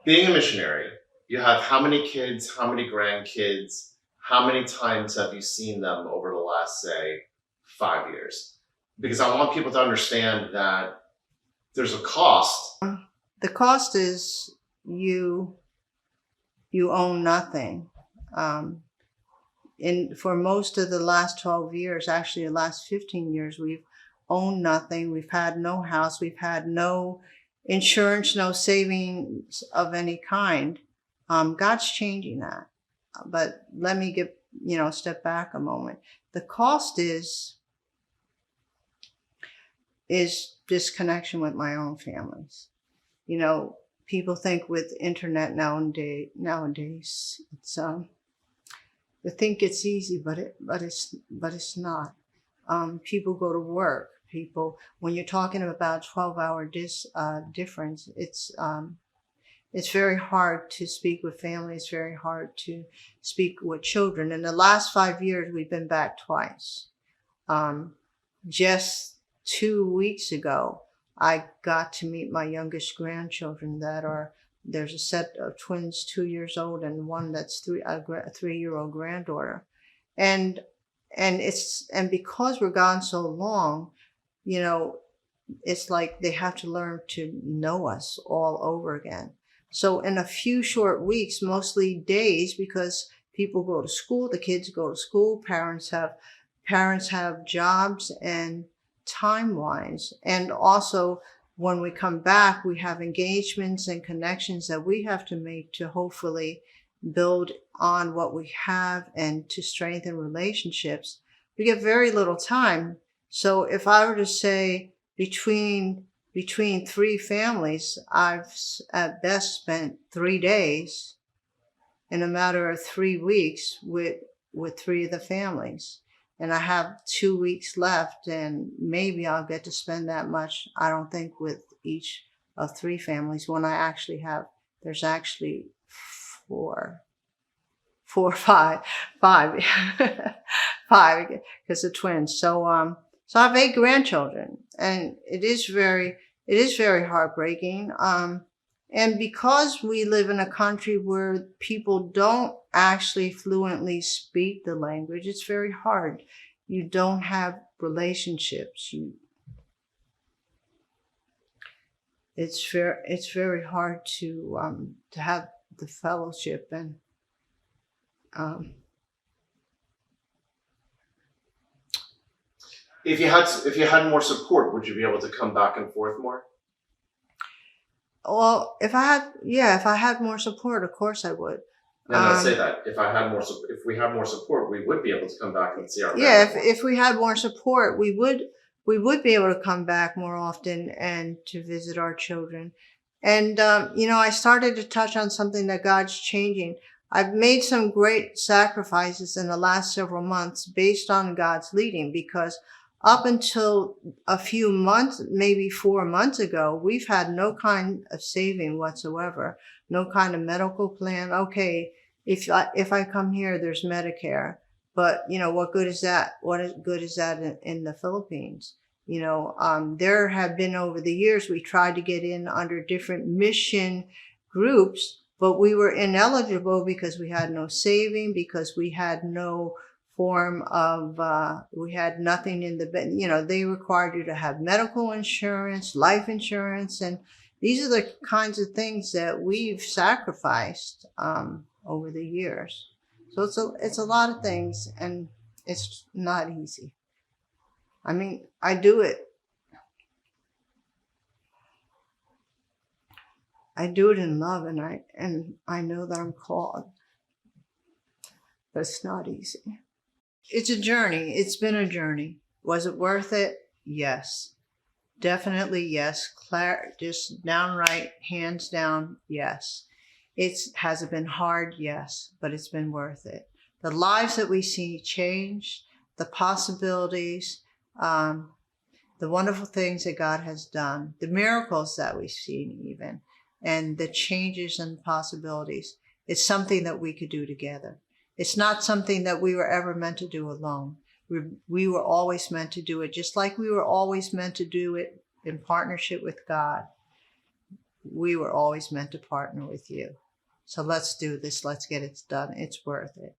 Being a missionary, you have how many kids, how many grandkids, how many times have you seen them over the last, say, 5 years? Because I want people to understand that there's a cost. The cost is you own nothing. Um, for most of the last 12 years, actually the last 15 years, we've owned nothing. We've had no house. We've had no insurance, no savings of any kind. God's changing that. But let me step back a moment. The cost is disconnection with my own families. You know, people think with internet nowadays it's they think it's easy, but it's not. People go to work. People, when you're talking about 12-hour difference, it's very hard to speak with family. It's very hard to speak with children. In the last 5 years, we've been back twice. Just 2 weeks ago, I got to meet my youngest grandchildren there's a set of twins 2 years old and one that's a 3-year-old granddaughter. And because we're gone so long, it's like they have to learn to know us all over again. So in a few short weeks, mostly days, because people go to school, the kids go to school, parents have jobs and time-wise. And also when we come back, we have engagements and connections that we have to make to hopefully build on what we have and to strengthen relationships. We get very little time. So if I were to say between three families, I've at best spent 3 days in a matter of 3 weeks with three of the families. And I have 2 weeks left, and maybe I'll get to spend that much, I don't think, with each of three families when there's actually four, five, five, because of twins. So I have 8 grandchildren, and it is very heartbreaking. And because we live in a country where people don't actually fluently speak the language, it's very hard. You don't have relationships. It's very hard to have the fellowship and If you had more support, would you be able to come back and forth more? well, if I had more support, of course I would. And I say that if we have more support, we would be able to come back and see our family. Yeah, if we had more support, we would be able to come back more often and to visit our children. And I started to touch on something that God's changing. I've made some great sacrifices in the last several months based on God's leading, because up until a few months, maybe 4 months ago, we've had no kind of saving whatsoever, no kind of medical plan. Okay, if I come here, there's Medicare, but what good is that? What good is that in the Philippines? There have been, over the years, we tried to get in under different mission groups, but we were ineligible because we had no saving, because we had no form of, we had nothing in they required you to have medical insurance, life insurance, and these are the kinds of things that we've sacrificed over the years. So it's a lot of things, and it's not easy. I mean, I do it in love, and I know that I'm called, but it's not easy. It's a journey. It's been a journey. Was it worth it? Yes. Definitely yes. Just downright, hands down, yes. Has it been hard? Yes, but it's been worth it. The lives that we see change, the possibilities, the wonderful things that God has done, the miracles that we've seen even, and the changes and possibilities. It's something that we could do together. It's not something that we were ever meant to do alone. We were always meant to do it, just like we were always meant to do it in partnership with God. we were always meant to partner with you. So let's do this. Let's get it done. It's worth it.